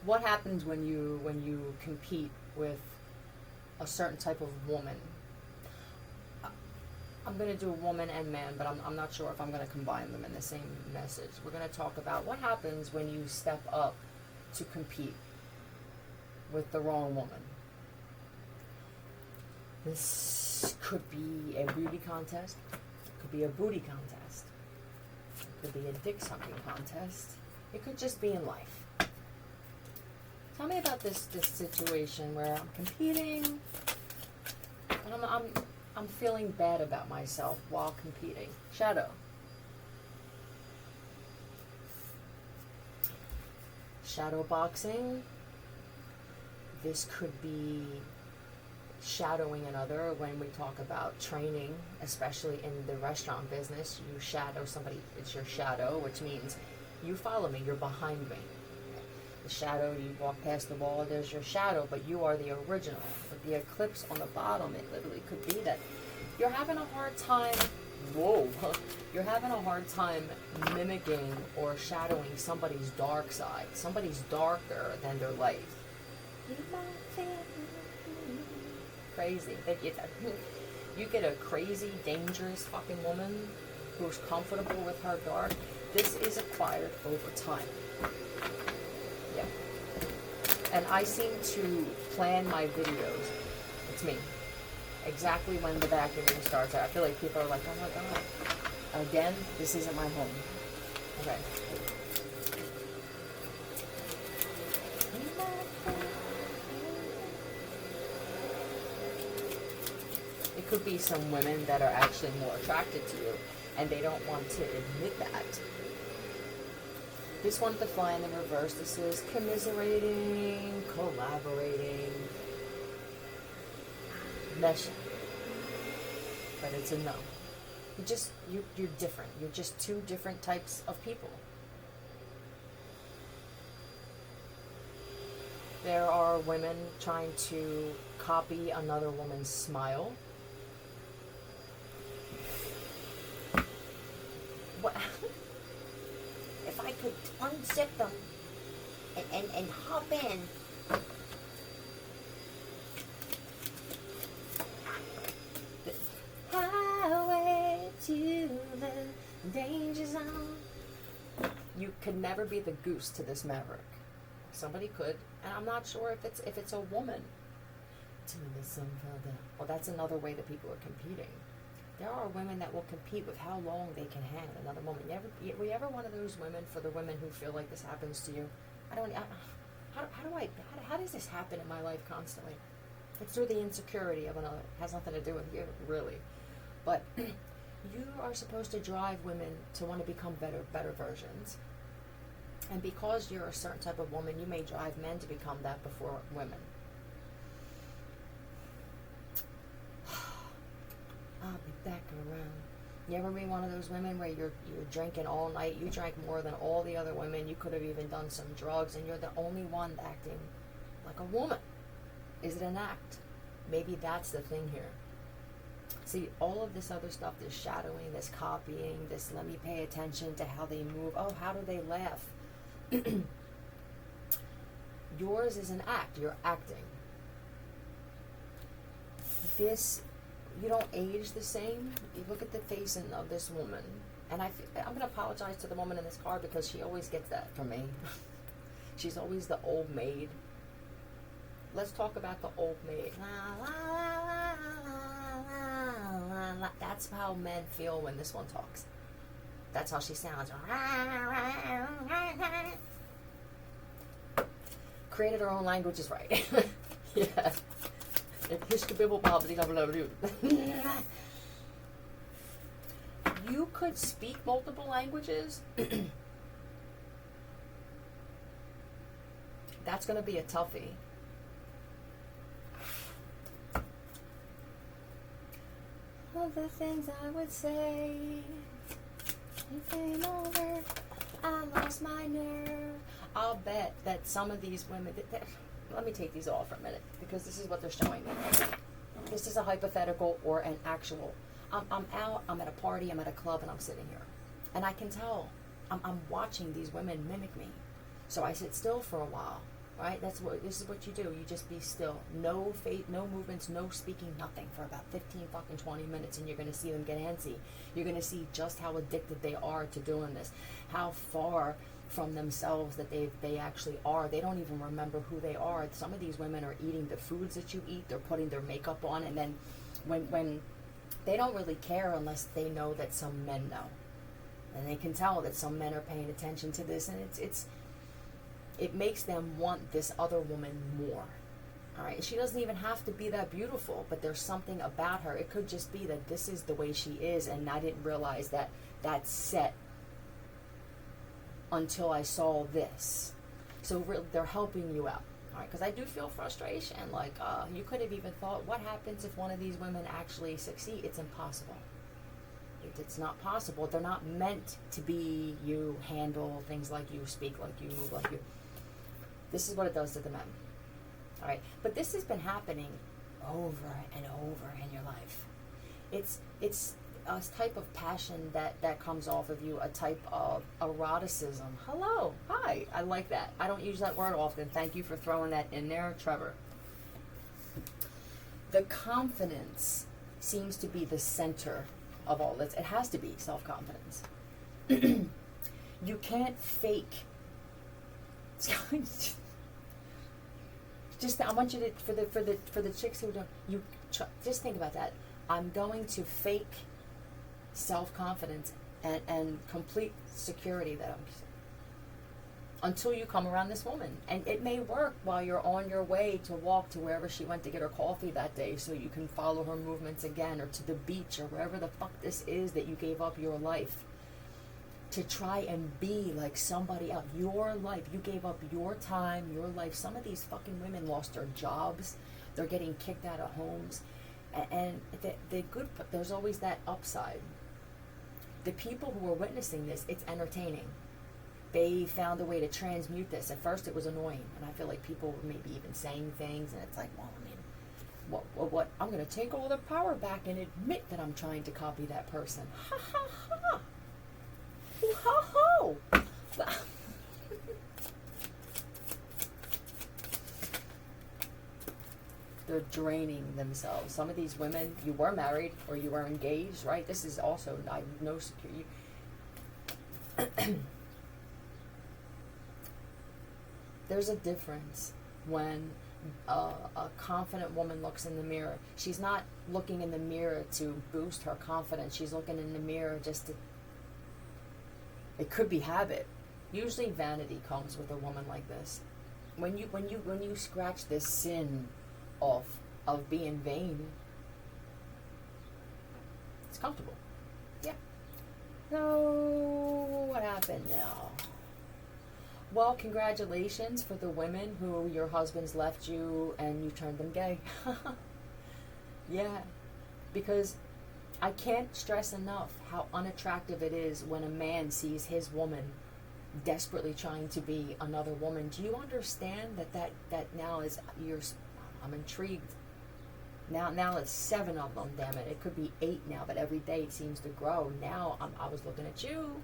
What happens when you compete with a certain type of woman? I'm going to do woman and man, but I'm not sure if I'm going to combine them in the same message. We're going to talk about what happens when you step up to compete with the wrong woman. This could be a beauty contest. It could be a booty contest. It could be a dick sucking contest. It could just be in life. Tell me about this situation where I'm competing, and I'm feeling bad about myself while competing. Shadow. Shadow boxing. This could be shadowing another. When we talk about training, especially in the restaurant business, you shadow somebody. It's your shadow, which means you follow me, you're behind me. The shadow, you walk past the wall, there's your shadow, but you are the original. With the eclipse on the bottom, it literally could be that you're having a hard time, you're having a hard time mimicking or shadowing somebody's dark side. Somebody's darker than their light. Crazy. You get a crazy, dangerous fucking woman who's comfortable with her dark. This is acquired over time. Yeah. And I seem to plan my videos. It's me. Exactly when the vacuuming starts. I feel like people are like, oh my god. Again, this isn't my home. Okay. It could be some women that are actually more attracted to you, and they don't want to admit that. This one to fly in the reverse. This is commiserating, collaborating, meshing. But it's a no. You're different. You're just two different types of people. There are women trying to copy another woman's smile. What? If I could unzip them and hop in. The highway to the danger zone. You could never be the goose to this maverick. Somebody could, and I'm not sure if it's a woman. Till the sun fell down. Well, that's another way that people are competing. There are women that will compete with how long they can hang another woman. Were you ever one of those women, for the women who feel like this happens to you? How does this happen in my life constantly? It's through the insecurity of another. It has nothing to do with you, really. But you are supposed to drive women to want to become better versions. And because you're a certain type of woman, you may drive men to become that before women. I'll be back around. You ever be one of those women where you're drinking all night? You drank more than all the other women. You could have even done some drugs, and you're the only one acting like a woman. Is it an act? Maybe that's the thing here. See, all of this other stuff, this shadowing, this copying, this let me pay attention to how they move. Oh, how do they laugh? Yours is an act. You're acting. This, you don't age the same. You look at the face of this woman, and I'm going to apologize to the woman in this card because she always gets that from me. She's always the old maid. Let's talk about the old maid. La, la, la, la, la, la. That's how men feel when this one talks. That's how she sounds. Created her own language is right. Yeah. You could speak multiple languages. That's going to be a toughie. All the things I would say. It came over. I lost my nerve. I'll bet that some of these women. Let me take these off for a minute because this is what they're showing me. This is a hypothetical or an actual. I'm out. I'm at a party. I'm at a club, and I'm sitting here, and I can tell. I'm watching these women mimic me. So I sit still for a while, right? This is what you do. You just be still. No faith, no movements, no speaking, nothing for about 15 fucking 20 minutes, and you're going to see them get antsy. You're going to see just how addicted they are to doing this, how far from themselves that they actually are. They don't even remember who they are. Some of these women are eating the foods that you eat. They're putting their makeup on, and then when they don't really care unless they know that some men know, and they can tell that some men are paying attention to this, and it makes them want this other woman more. All right, she doesn't even have to be that beautiful, but there's something about her. It could just be that this is the way she is, and I didn't realize that that's set until I saw this. So they're helping you out, all right? Because I do feel frustration. Like, you could have even thought, what happens if one of these women actually succeed? It's impossible. It's not possible. They're not meant to be you, handle things like you, speak like you, move like you. This is what it does to the men, all right? But this has been happening over and over in your life. It's a type of passion that comes off of you, a type of eroticism. Hello, hi, I like that. I don't use that word often. Thank you for throwing that in there, Trevor. The confidence seems to be the center of all this. It has to be self-confidence. You can't fake. Just I want you to for the chicks who don't just think about that. I'm going to fake self-confidence and complete security that until you come around this woman. And it may work while you're on your way to walk to wherever she went to get her coffee that day, so you can follow her movements again, or to the beach, or wherever the fuck this is that you gave up your life to try and be like somebody else. Your life, you gave up your time, your life. Some of these fucking women lost their jobs. They're getting kicked out of homes. And the good, there's always that upside. The people who are witnessing this, it's entertaining. They found a way to transmute this. At first it was annoying, and I feel like people were maybe even saying things, and it's like, well, I mean, what I'm going to take all the power back and admit that I'm trying to copy that person. Ha ha ha. Ho ho. They're draining themselves. Some of these women, you were married or you were engaged, right? This is also no security. There's a difference when a confident woman looks in the mirror. She's not looking in the mirror to boost her confidence. She's looking in the mirror just to. It could be habit. Usually, vanity comes with a woman like this. When you scratch this sin off of being vain, it's comfortable. Yeah. So what happened now? Well, congratulations for the women who your husbands left you and you turned them gay. Yeah, because I can't stress enough how unattractive it is when a man sees his woman desperately trying to be another woman. Do you understand that now is I'm intrigued. Now it's 7 of them, damn it. It could be 8 now, but every day it seems to grow. Now I was looking at you,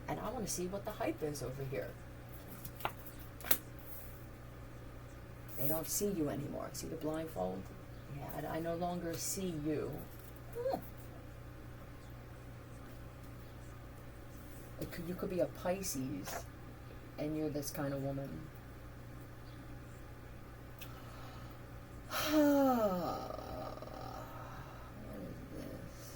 and I want to see what the hype is over here. They don't see you anymore. See the blindfold? Yeah, I no longer see you. You could be a Pisces, and you're this kind of woman. What is this?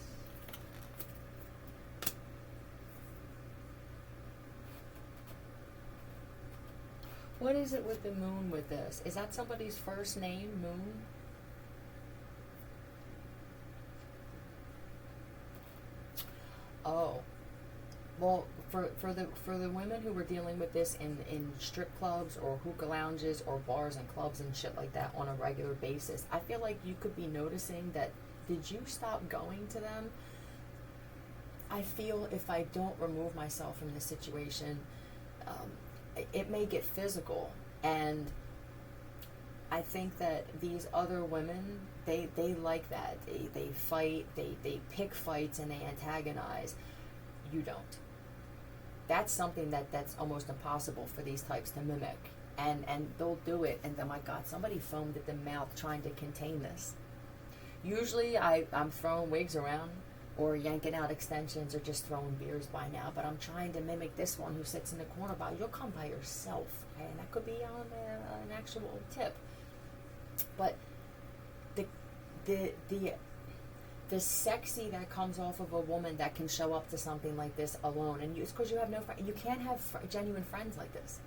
What is it with the moon with this? Is that somebody's first name, Moon? Oh. Well, for the women who were dealing with this in strip clubs or hookah lounges or bars and clubs and shit like that on a regular basis, I feel like you could be noticing that, did you stop going to them? I feel if I don't remove myself from this situation, it may get physical. And I think that these other women, they like that. They fight, they pick fights, and they antagonize. You don't. That's something that's almost impossible for these types to mimic. And they'll do it, and then, my God, somebody foamed at the mouth trying to contain this. Usually I'm throwing wigs around or yanking out extensions or just throwing beers by now, but I'm trying to mimic this one who sits in the corner by. You'll come by yourself, okay? And that could be on an actual tip. But the sexy that comes off of a woman that can show up to something like this alone, and it's because you have no friend. You can't have genuine friends like this.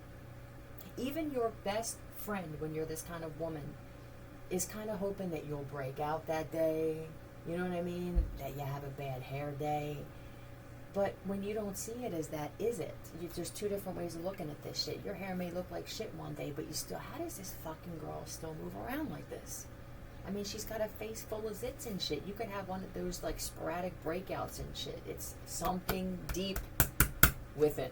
Even your best friend, when you're this kind of woman, is kind of hoping that you'll break out that day. You know what I mean? That you have a bad hair day. But when you don't see it as that, is it? There's two different ways of looking at this shit. Your hair may look like shit one day, but you still, how does this fucking girl still move around like this? I mean, she's got a face full of zits and shit. You could have one of those, like, sporadic breakouts and shit. It's something deep within.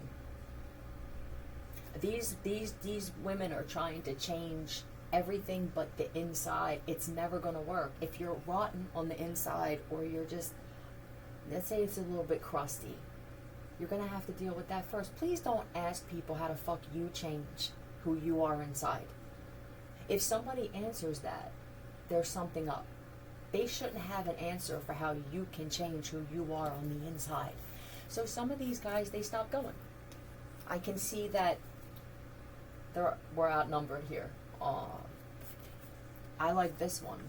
These women are trying to change everything but the inside. It's never going to work. If you're rotten on the inside, or you're just, let's say it's a little bit crusty, you're going to have to deal with that first. Please don't ask people how to fuck you change who you are inside. If somebody answers that, there's something up. They shouldn't have an answer for how you can change who you are on the inside. So some of these guys, they stop going. I can see that we're outnumbered here. I like this one.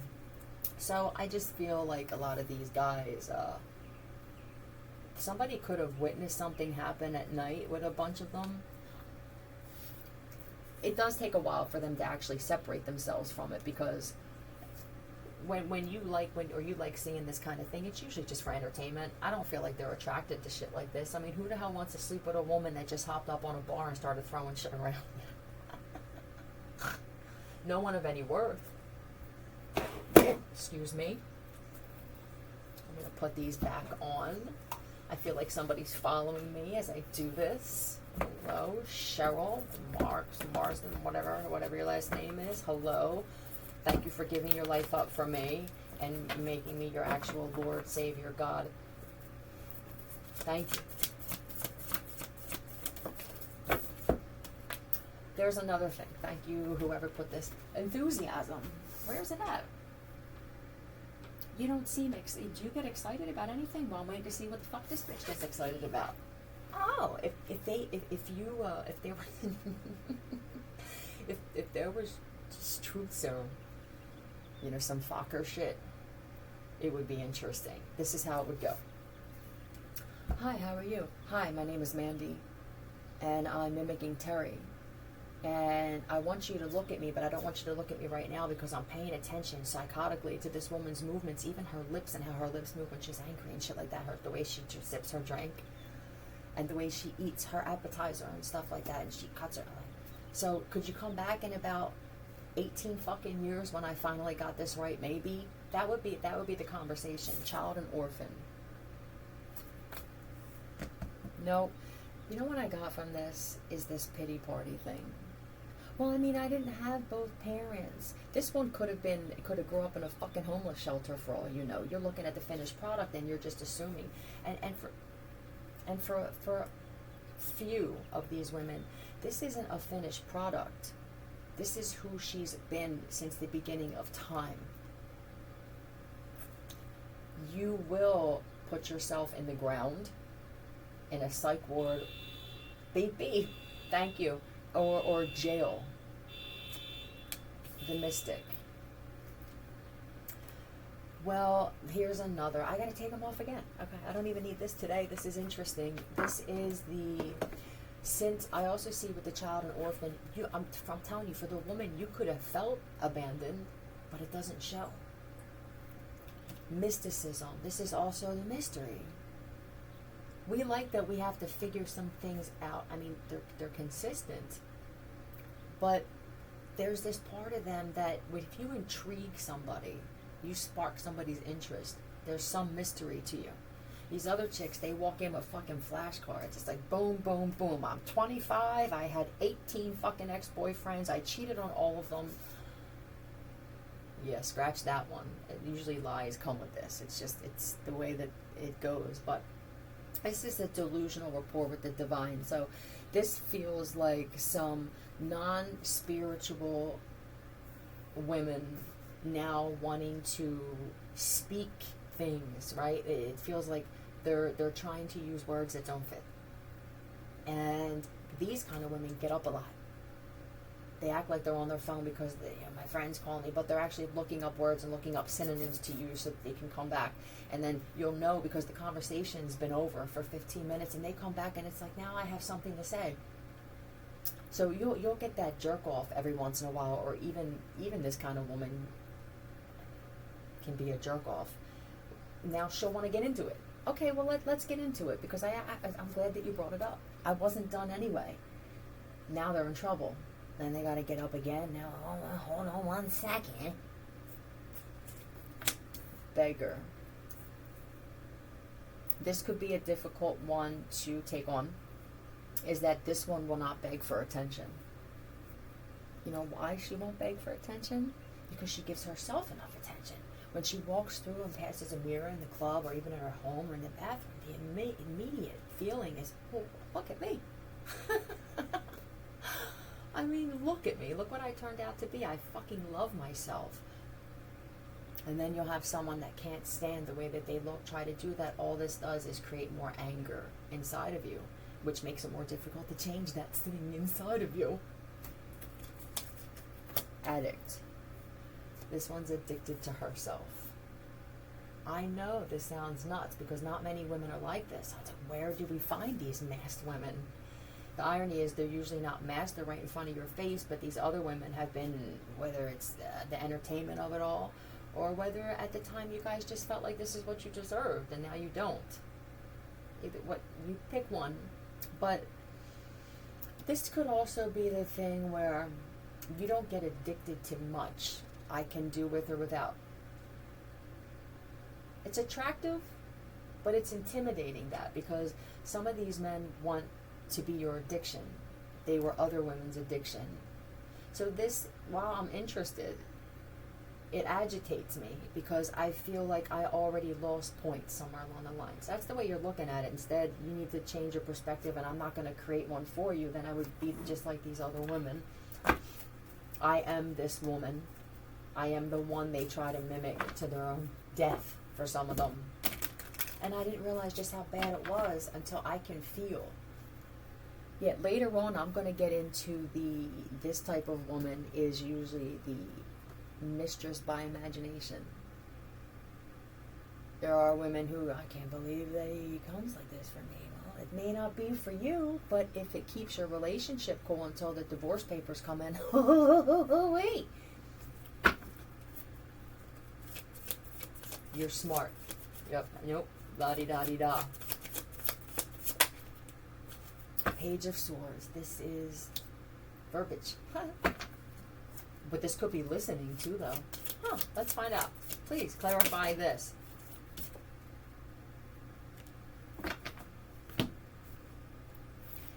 So I just feel like a lot of these guys, somebody could have witnessed something happen at night with a bunch of them. It does take a while for them to actually separate themselves from it, because when you like seeing this kind of thing, it's usually just for entertainment. I don't feel like they're attracted to shit like this. I mean, who the hell wants to sleep with a woman that just hopped up on a bar and started throwing shit around? No one of any worth. Excuse me. I'm going to put these back on. I feel like somebody's following me as I do this. Hello, Cheryl, Marsden, whatever your last name is. Hello. Thank you for giving your life up for me and making me your actual Lord, Savior, God. Thank you. There's another thing. Thank you, whoever put this. Enthusiasm. Where's it at? You don't seem excited. Do you get excited about anything? Well, I'm waiting to see what the fuck this bitch gets excited about. Oh, if there was just truth serum, some Fokker shit, it would be interesting. This is how it would go. Hi, how are you? Hi, my name is Mandy, and I'm mimicking Terry. And I want you to look at me, but I don't want you to look at me right now because I'm paying attention psychotically to this woman's movements, even her lips and how her lips move when she's angry and shit like that. The way she just sips her drink, and the way she eats her appetizer and stuff like that, and she cuts her. So could you come back in about 18 fucking years when I finally got this right? Maybe that would be the conversation. Child and orphan. No, you know what I got from this is this pity party thing. Well, I mean, I didn't have both parents. This one could have grew up in a fucking homeless shelter for all you know. You're looking at the finished product and you're just assuming. And for few of these women, this isn't a finished product. This is who she's been since the beginning of time. You will put yourself in the ground, in a psych ward, BP, thank you, or jail. The mystic. Well, here's another. I gotta take them off again. Okay, I don't even need this today. This is interesting. This is since I also see with the child and orphan, I'm telling you, for the woman, you could have felt abandoned, but it doesn't show. Mysticism. This is also the mystery. We like that we have to figure some things out. I mean, they're consistent, but there's this part of them that if you intrigue somebody, you spark somebody's interest, there's some mystery to you. These other chicks, they walk in with fucking flashcards. It's like boom, boom, boom. I'm 25. I had 18 fucking ex-boyfriends. I cheated on all of them. Yeah, scratch that one. Usually lies come with this. It's the way that it goes. But This is a delusional rapport with the divine. So this feels like some non-spiritual women now wanting to speak things, right? It feels like they're trying to use words that don't fit. And these kind of women get up a lot. They act like they're on their phone because my friends call me, but they're actually looking up words and looking up synonyms to use so that they can come back. And then you'll know because the conversation's been over for 15 minutes and they come back and it's like, now I have something to say. So you'll get that jerk off every once in a while, or even this kind of woman can be a jerk off. Now she'll want to get into it. Okay, well let's get into it because I'm glad that you brought it up. I wasn't done anyway. Now they're in trouble. Then they got to get up again. Now, hold on 1 second. Beggar. This could be a difficult one to take on, is that this one will not beg for attention. You know why she won't beg for attention? Because she gives herself enough attention. When she walks through and passes a mirror in the club or even in her home or in the bathroom, the immediate feeling is, oh, look at me. I mean, look at me. Look what I turned out to be. I fucking love myself. And then you'll have someone that can't stand the way that they look, try to do that. All this does is create more anger inside of you, which makes it more difficult to change that sitting inside of you. Addict. This one's addicted to herself. I know this sounds nuts because not many women are like this. I was like, where do we find these masked women? The irony is they're usually not masked, they're right in front of your face, but these other women have been, whether it's the entertainment of it all, or whether at the time you guys just felt like this is what you deserved and now you don't. Either what, you pick one. But this could also be the thing where you don't get addicted to much. I can do with or without. It's attractive, but it's intimidating that because some of these men want to be your addiction. They were other women's addiction. So this, while I'm interested, it agitates me because I feel like I already lost points somewhere along the line. So that's the way you're looking at it. Instead, you need to change your perspective and I'm not going to create one for you. Then I would be just like these other women. I am this woman. I am the one they try to mimic to their own death for some of them. And I didn't realize just how bad it was until I can feel. Yet later on, I'm going to get into this type of woman is usually the mistress by imagination. There are women who, I can't believe that he comes like this for me. Well, it may not be for you, but if it keeps your relationship cool until the divorce papers come in, wait. You're smart. Yep. Nope. La-di-da-di-da. Page of Swords. This is verbiage. But this could be listening too, though. Let's find out. Please clarify this.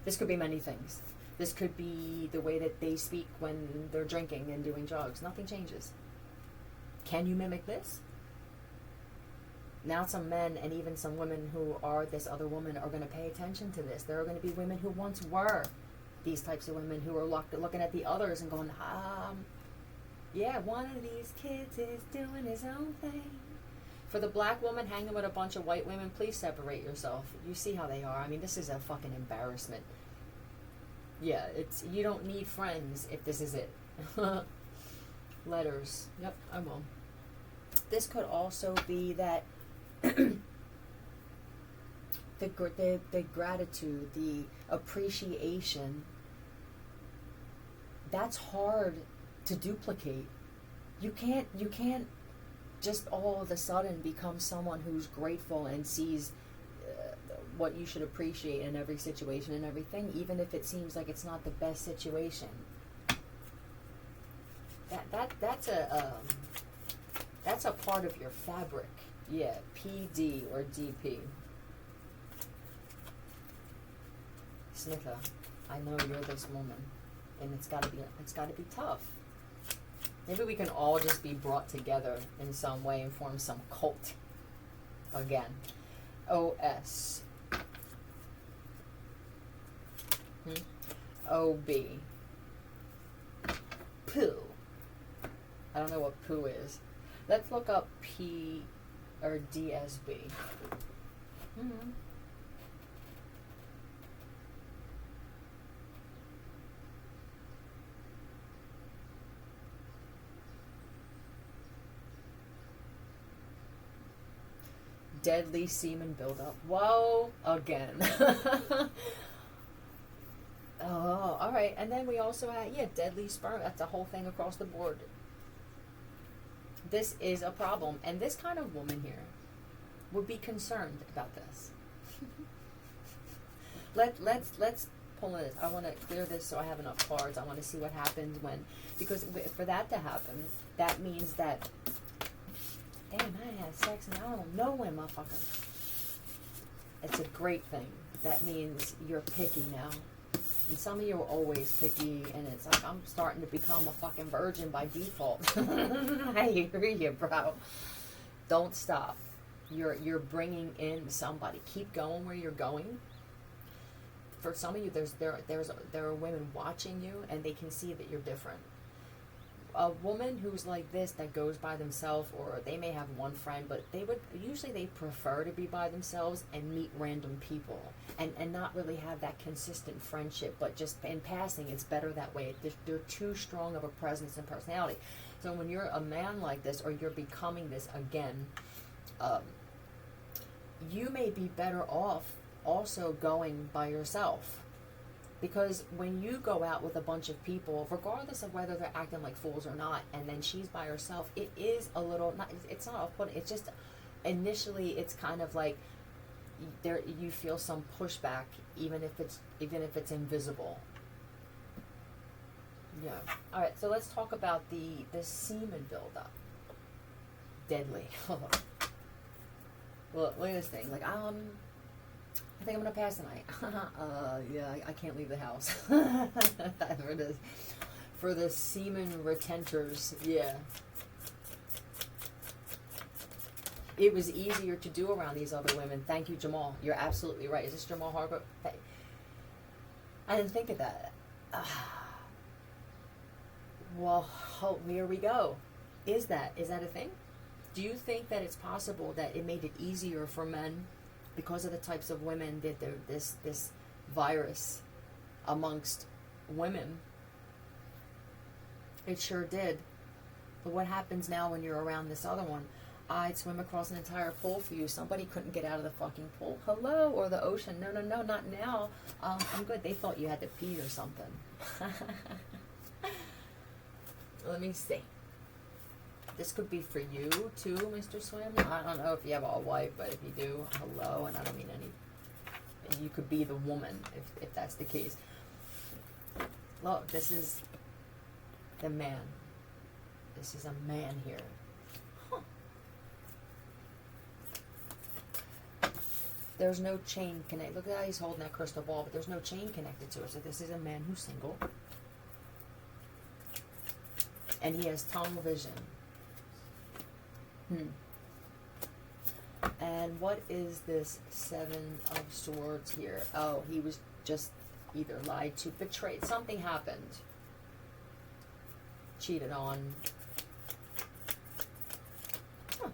This could be many things. This could be the way that they speak when they're drinking and doing drugs. Nothing changes. Can you mimic this? Now some men and even some women who are this other woman are going to pay attention to this. There are going to be women who once were these types of women who are looking at the others and going, yeah, one of these kids is doing his own thing. For the black woman hanging with a bunch of white women, please separate yourself. You see how they are. I mean, this is a fucking embarrassment. Yeah, you don't need friends if this is it. Letters. Yep, I will. This could also be that the gratitude, the appreciation, that's hard to duplicate. You can't just all of a sudden become someone who's grateful and sees what you should appreciate in every situation and everything, even if it seems like it's not the best situation. That's a part of your fabric. Yeah, PD or DP. Snither, I know you're this woman, and it's gotta be tough. Maybe we can all just be brought together in some way and form some cult again. OS. OB. Poo. I don't know what poo is. Let's look up P or DSB. Mm-hmm. Deadly semen buildup. Whoa, again. Oh, all right. And then we also had, deadly sperm. That's a whole thing across the board. This is a problem. And this kind of woman here would be concerned about this. Let's pull this. I want to clear this so I have enough cards. I want to see what happens because for that to happen, that means that, damn, I had sex and I don't know when, motherfucker. It's a great thing. That means you're picky now. And some of you are always picky, and it's like, I'm starting to become a fucking virgin by default. I hear you, bro. Don't stop. You're bringing in somebody. Keep going where you're going. For some of you, there are women watching you, and they can see that you're different. A woman who's like this, that goes by themselves, or they may have one friend, but they prefer to be by themselves and meet random people and not really have that consistent friendship, but just in passing, it's better that way. They're too strong of a presence and personality. So when you're a man like this, or you're becoming this again, you may be better off also going by yourself. Because when you go out with a bunch of people, regardless of whether they're acting like fools or not, and then she's by herself, it is a little, it's not off-putting, it's just, initially it's kind of like, you feel some pushback, even if it's invisible. Yeah. Alright, so let's talk about the semen buildup. Deadly. Look at this thing, like, I think I'm gonna pass tonight. Yeah, I can't leave the house. For the semen retenters, yeah. It was easier to do around these other women. Thank you, Jamal. You're absolutely right. Is this Jamal Harper? I didn't think of that. Well, here we go. Is that a thing? Do you think that it's possible that it made it easier for men because of the types of women that this virus amongst women? It sure did. But what happens now when you're around this other one? I'd swim across an entire pool for you. Somebody couldn't get out of the fucking pool. Hello, or the ocean. No, not now. I'm good. They thought you had to pee or something. Let me see. This could be for you too, Mr. Swim. I don't know if you have a wife, but if you do, hello. And I don't mean any. You could be the woman if that's the case. Look, this is the man. This is a man here. Huh. There's no chain connected. Look at how he's holding that crystal ball, but there's no chain connected to it. So this is a man who's single. And he has tunnel vision. And what is this Seven of Swords here? Oh, he was just either lied to, betrayed. Something happened. Cheated on. Huh.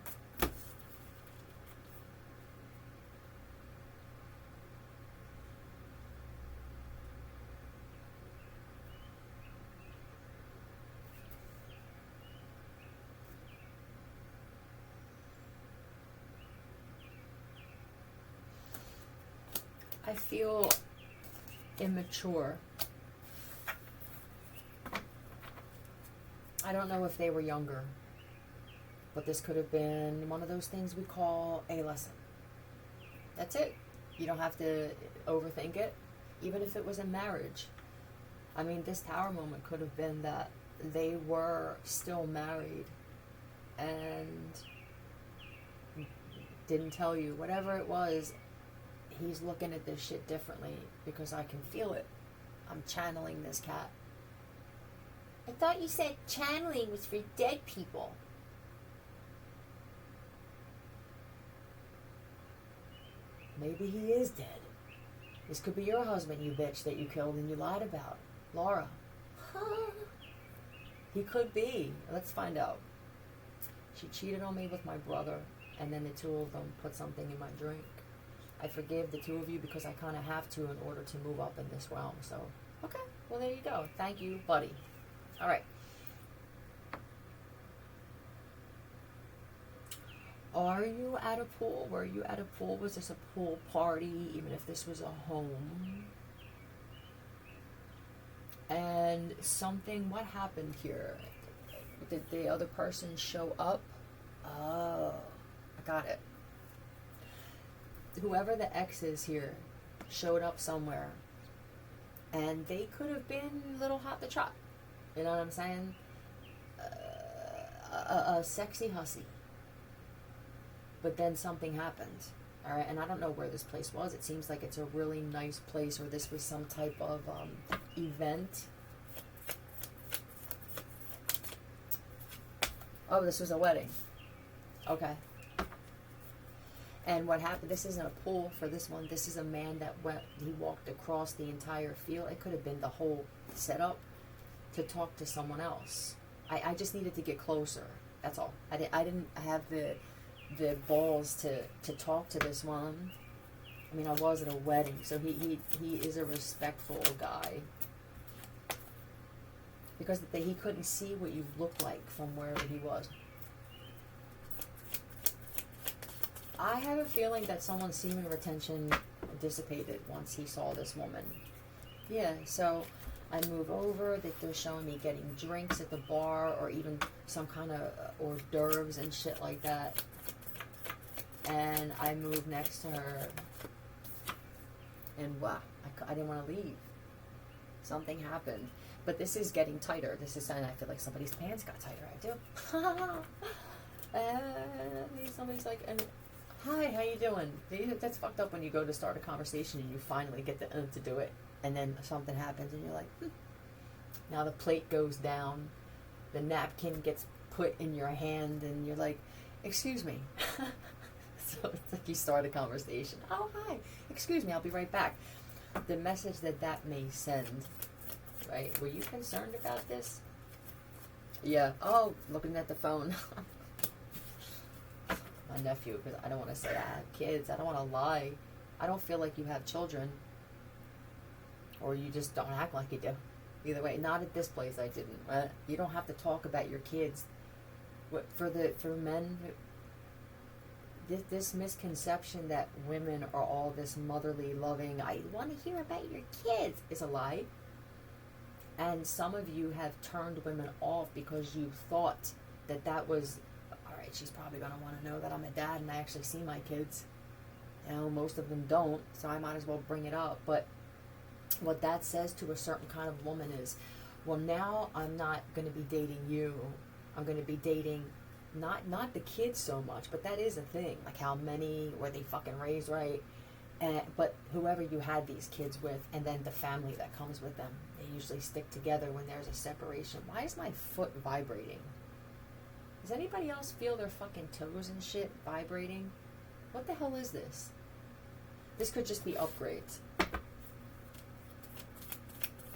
I feel immature. I don't know if they were younger, but this could have been one of those things we call a lesson. That's it. You don't have to overthink it, even if it was in marriage. I mean, this tower moment could have been that they were still married and didn't tell you. Whatever it was, he's looking at this shit differently because I can feel it. I'm channeling this cat. I thought you said channeling was for dead people. Maybe he is dead. This could be your husband, you bitch, that you killed and you lied about. Laura. He could be. Let's find out. She cheated on me with my brother, and then the two of them put something in my drink. I forgive the two of you because I kind of have to in order to move up in this realm. So, okay. Well, there you go. Thank you, buddy. All right. Are you at a pool? Were you at a pool? Was this a pool party, even if this was a home? And something, what happened here? Did the other person show up? Oh, I got it. Whoever the ex is here showed up somewhere. And they could have been a little hot to trot. You know what I'm saying? A sexy hussy. But then something happened. All right, and I don't know where this place was. It seems like it's a really nice place, or this was some type of event. Oh, this was a wedding. Okay. And what happened, this isn't a pool for this one. This is a man that he walked across the entire field. It could have been the whole setup to talk to someone else. I just needed to get closer. That's all. I didn't have the balls to talk to this one. I mean, I was at a wedding, so he is a respectful guy. Because he couldn't see what you looked like from wherever he was. I have a feeling that someone's semen retention dissipated once he saw this woman. Yeah, so I move over, they're showing me getting drinks at the bar, or even some kind of hors d'oeuvres and shit like that. And I moved next to her, and wow, I didn't want to leave. Something happened. But this is getting tighter. This is saying I feel like somebody's pants got tighter. I do. And somebody's like, hi, how you doing? That's fucked up when you go to start a conversation and you finally get to do it. And then something happens and you're like, Now the plate goes down. The napkin gets put in your hand and you're like, excuse me. So it's like you start a conversation. Oh, hi. Excuse me, I'll be right back. The message that may send, right? Were you concerned about this? Yeah. Oh, looking at the phone. My nephew, because I don't want to say I have kids. I don't want to lie. I don't feel like you have children. Or you just don't act like you do. Either way, not at this place I didn't. You don't have to talk about your kids. For men, this misconception that women are all this motherly, loving, I want to hear about your kids, is a lie. And some of you have turned women off because you thought that was, all right, she's probably going to want to know that I'm a dad and I actually see my kids. You know, most of them don't, so I might as well bring it up. But what that says to a certain kind of woman is, well, now I'm not going to be dating you. I'm going to be dating not the kids so much, but that is a thing. Like how many were they fucking raised right? But whoever you had these kids with, and then the family that comes with them, they usually stick together when there's a separation. Why is my foot vibrating? Does anybody else feel their fucking toes and shit vibrating? What the hell is this? This could just be upgrades.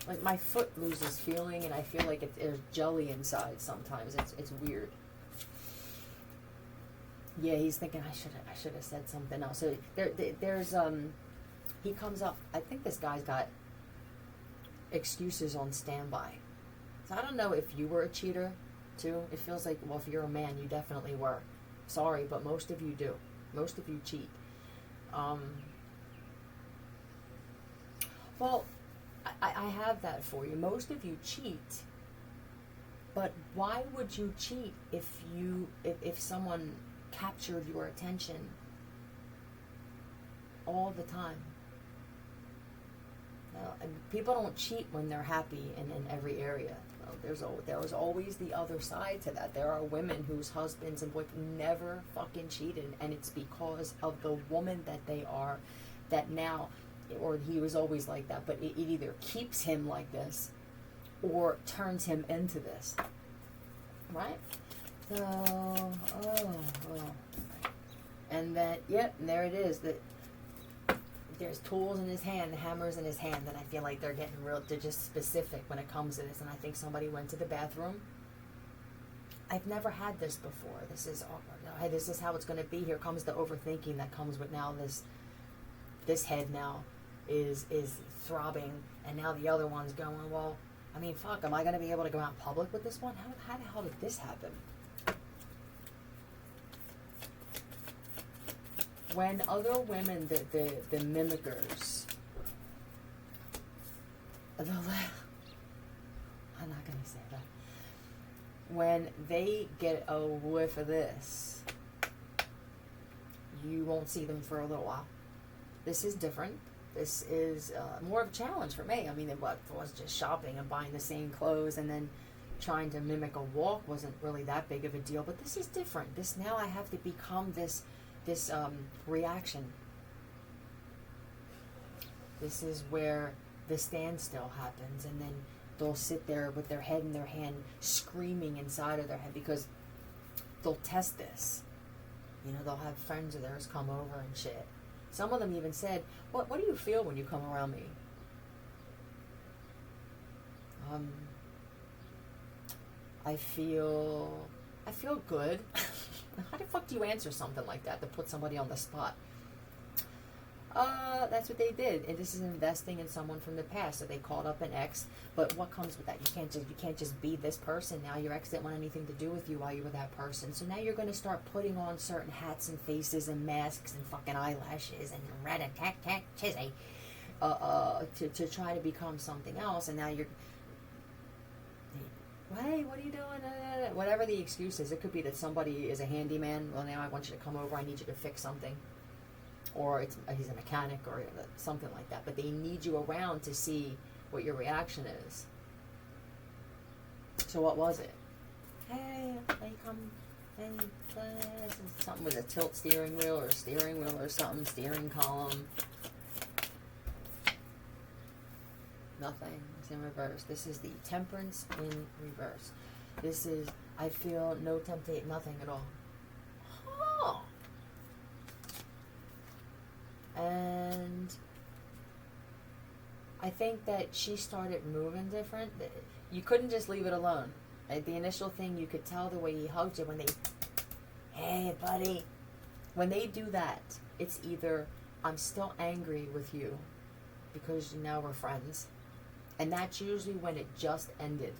Like my foot loses feeling, and I feel like there's jelly inside sometimes. It's weird. Yeah, he's thinking I should have said something else. So there's he comes up. I think this guy's got excuses on standby. So I don't know if you were a cheater too. It feels like, well, if you're a man, you definitely were. Sorry, but most of you do. Most of you cheat. Well, I have that for you. Most of you cheat. But why would you cheat if someone captured your attention all the time? Now, and people don't cheat when they're happy in every area. There's always the other side to that. There are women whose husbands and boyfriends never fucking cheated, and it's because of the woman that they are, that now, or he was always like that, but it either keeps him like this or turns him into this, right? So, and that, yep, and there it is. That there's tools in his hand, hammers in his hand, and I feel like they're just specific when it comes to this. And I think somebody went to the bathroom. I've never had this before. This is awkward. Hey, this is how it's going to be. Here comes the overthinking that comes with now this head now is throbbing, and now the other one's going, well, I mean, fuck, am I going to be able to go out in public with this one? How the hell did this happen? When other women, the mimickers, I'm not going to say that. When they get a whiff of this, you won't see them for a little while. This is different. This is more of a challenge for me. I mean, it was just shopping and buying the same clothes, and then trying to mimic a walk wasn't really that big of a deal. But this is different. This now I have to become this reaction. This is where the standstill happens, and then they'll sit there with their head in their hand, screaming inside of their head, because they'll test this. You know, they'll have friends of theirs come over and shit. Some of them even said, what do you feel when you come around me? I feel good. How the fuck do you answer something like that to put somebody on the spot? That's what they did, and this is investing in someone from the past. So they called up an ex, but what comes with that? You can't just be this person. Now your ex didn't want anything to do with you while you were that person. So now you're going to start putting on certain hats and faces and masks and fucking eyelashes and rat-a-tat-tat-chizzy to try to become something else. And now you're, hey, what are you doing? Whatever the excuse is. It could be that somebody is a handyman. Well, now I want you to come over. I need you to fix something. Or he's a mechanic or something like that. But they need you around to see what your reaction is. So what was it? Hey, come. Hey, something with a tilt steering wheel or something. Steering column. Nothing. It's in reverse. This is the temperance in reverse. This is, I feel no temptation, nothing at all. Huh. And I think that she started moving different. You couldn't just leave it alone. At the initial thing, you could tell the way he hugged you when they, hey, buddy. When they do that, it's either I'm still angry with you because now we're friends. And that's usually when it just ended.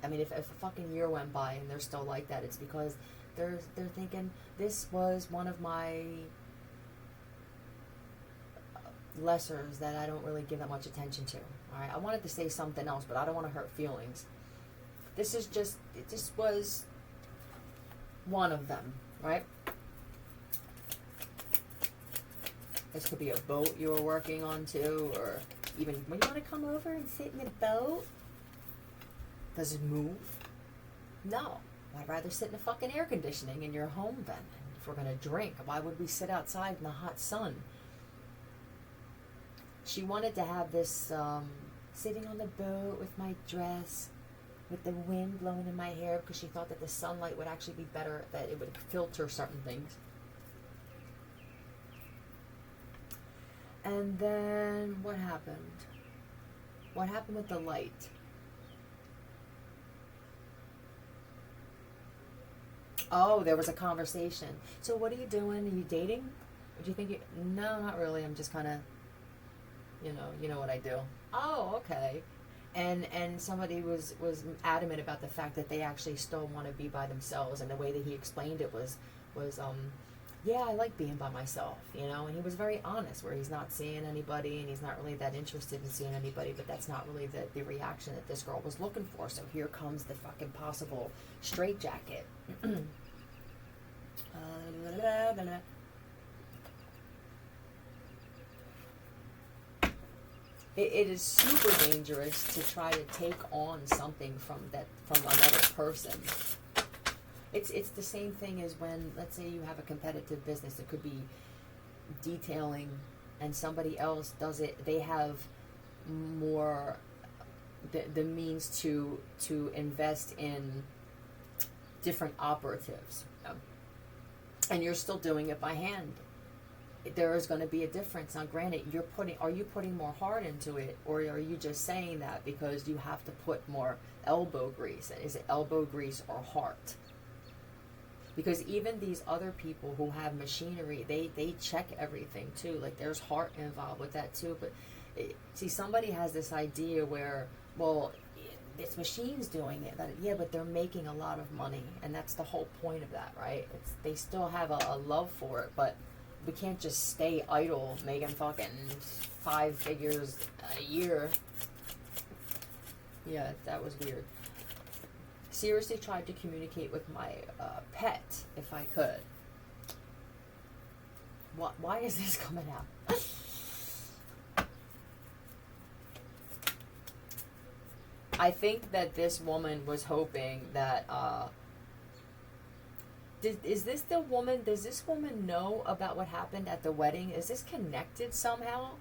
I mean, if a fucking year went by and they're still like that, it's because they're thinking, this was one of my lessers that I don't really give that much attention to. Alright, I wanted to say something else, but I don't want to hurt feelings. This was one of them, right? This could be a boat you were working on too, or even when you want to come over and sit in the boat. Does it move? No. I'd rather sit in the fucking air conditioning in your home then. If we're gonna drink, why would we sit outside in the hot sun? She wanted to have this sitting on the boat with my dress, with the wind blowing in my hair, because she thought that the sunlight would actually be better, that it would filter certain things. And then what happened? What happened with the light? Oh, there was a conversation. So what are you doing? Are you dating? Do you think you... No, not really. I'm just kind of... You know what I do. Oh, okay. And somebody was adamant about the fact that they actually still want to be by themselves, and the way that he explained it was yeah, I like being by myself, and he was very honest, where he's not seeing anybody and he's not really that interested in seeing anybody, but that's not really the reaction that this girl was looking for. So here comes the fucking possible straitjacket. It is super dangerous to try to take on something from another person. It's the same thing as when, let's say you have a competitive business. It could be detailing, and somebody else does it. They have more the means to invest in different operatives, and you're still doing it by hand. there is going to be a difference. Now, granted, are you putting more heart into it, or are you just saying that because you have to put more elbow grease? Is it elbow grease or heart? Because even these other people who have machinery, they check everything too. Like, there's heart involved with that too. But see, somebody has this idea where, well, it's machines doing it. Yeah, but they're making a lot of money, and that's the whole point of that, right? They still have a love for it, but we can't just stay idle making fucking 5 figures a year. Yeah, that was weird. Seriously tried to communicate with my pet if I could. Why is this coming out? I think that this woman was hoping that, is this the woman, does this woman know about what happened at the wedding? Is this connected somehow?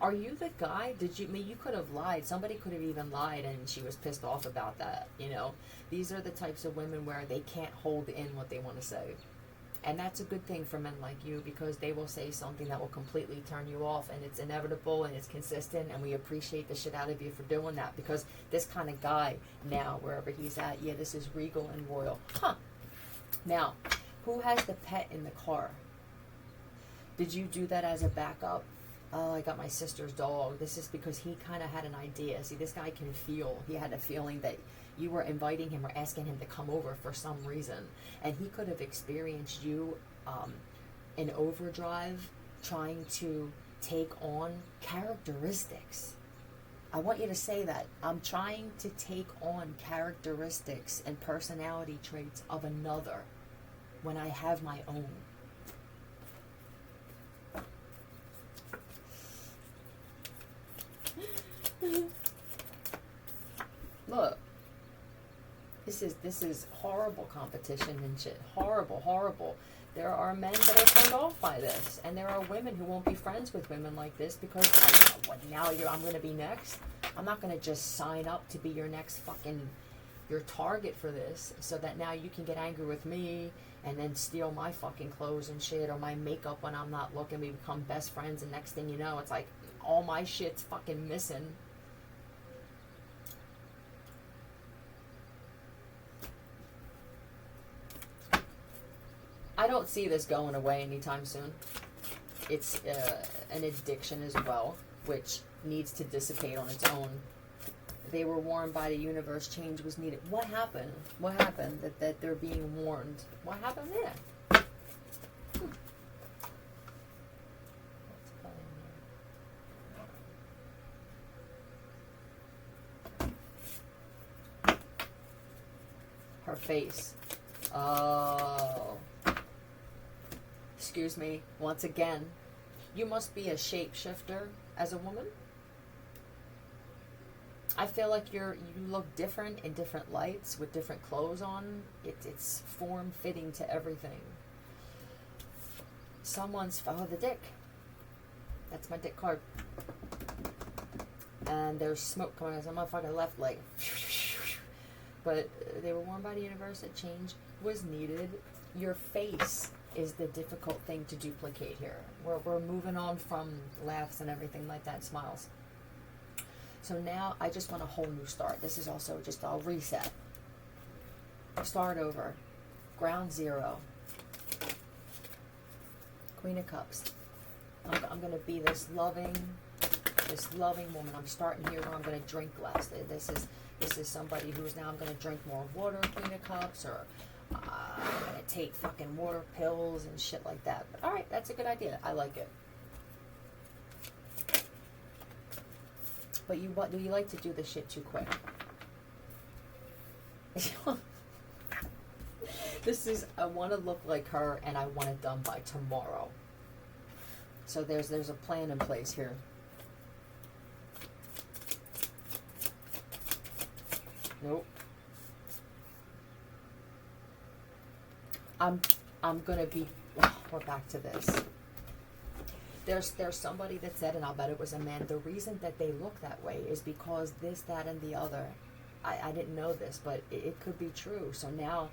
Are you the guy? You could have lied. Somebody could have even lied and she was pissed off about that, you know? These are the types of women where they can't hold in what they want to say. And that's a good thing for men like you, because they will say something that will completely turn you off, and it's inevitable and it's consistent, and we appreciate the shit out of you for doing that, because this kind of guy now, wherever he's at, yeah, this is regal and royal. Huh. Now, who has the pet in the car? Did you do that as a backup? Oh, I got my sister's dog. This is because he kind of had an idea. See, this guy can feel. He had a feeling that you were inviting him or asking him to come over for some reason. And he could have experienced you in overdrive, trying to take on characteristics. I want you to say that. I'm trying to take on characteristics and personality traits of another when I have my own. Look, this is horrible competition and shit. Horrible. There are men that are turned off by this, and there are women who won't be friends with women like this because I'm going to be next. I'm not going to just sign up to be your next your target for this, so that now you can get angry with me and then steal my fucking clothes and shit, or my makeup when I'm not looking. We become best friends, and next thing you know, it's like all my shit's fucking missing. I don't see this going away anytime soon. It's an addiction as well, which needs to dissipate on its own. They were warned by the universe, change was needed. What happened? What happened that they're being warned? What happened there? Her face. Oh. Excuse me, once again, you must be a shapeshifter as a woman. I feel like you look different in different lights with different clothes on. It's form-fitting to everything. The dick. That's my dick card. And there's smoke coming out of my motherfucking left leg. But they were warned by the universe that change was needed. Your face is the difficult thing to duplicate here. We're moving on from laughs and everything like that, smiles. So now I just want a whole new start. This is also just a reset. Start over. Ground zero. Queen of Cups. I'm going to be this loving woman. I'm starting here where I'm going to drink less. This is somebody who's now, I'm going to drink more water, Queen of Cups, or I'm going to take fucking water pills and shit like that. But alright, that's a good idea. I like it. But do you like to do the shit too quick? I want to look like her, and I want it done by tomorrow. So there's a plan in place here. Nope. I'm gonna be. We're back to this. There's somebody that said, and I'll bet it was a man, the reason that they look that way is because this, that, and the other. I didn't know this, but it could be true. So now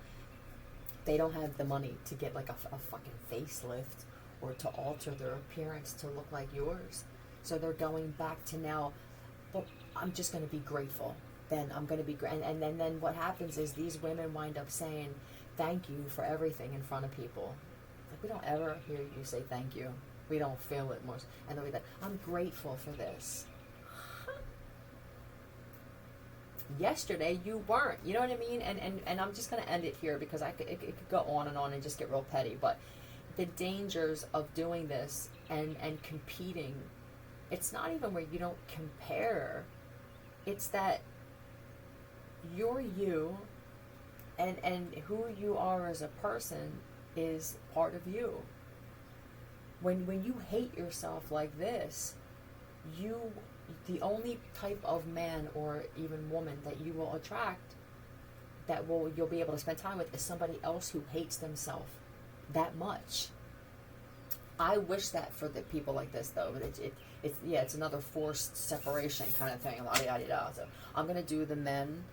they don't have the money to get like a fucking facelift or to alter their appearance to look like yours. So they're going back to now, well, I'm just going to be grateful. Then I'm going to be and then what happens is these women wind up saying thank you for everything in front of people. Like, we don't ever hear you say thank you. We don't feel it most. And they'll be like, I'm grateful for this. Yesterday you weren't. You know what I mean? And I'm just going to end it here because it could go on and just get real petty. But the dangers of doing this and competing, it's not even where you don't compare. It's that you're you, and who you are as a person is part of you. When you hate yourself like this, the only type of man or even woman that you will attract you'll be able to spend time with is somebody else who hates themselves that much. I wish that for the people like this though, but it's another forced separation kind of thing. So I'm gonna do the men,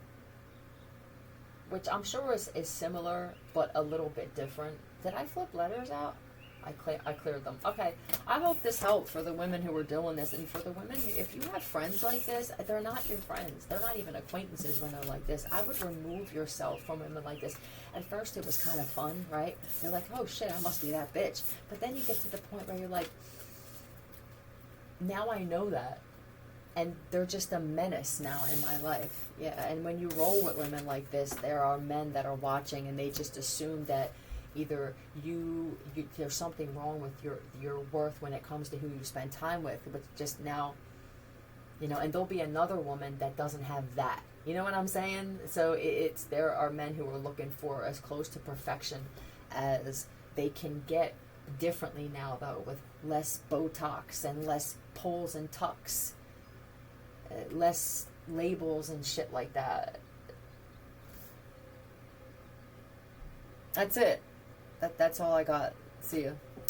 which I'm sure is similar but a little bit different. Did I flip letters out? I cleared them. Okay, I hope this helped for the women who are doing this, and for the women, if you have friends like this, they're not your friends. They're not even acquaintances when they're like this. I would remove yourself from women like this. At first, it was kind of fun, right? You're like, oh shit, I must be that bitch. But then you get to the point where you're like, now I know that. And they're just a menace now in my life. Yeah, and when you roll with women like this, there are men that are watching and they just assume that either you there's something wrong with your worth when it comes to who you spend time with, but just now, and there'll be another woman that doesn't have that. You know what I'm saying? So there are men who are looking for as close to perfection as they can get differently now, though, with less Botox and less pulls and tucks, less labels and shit like that. That's it. That's all I got. See ya.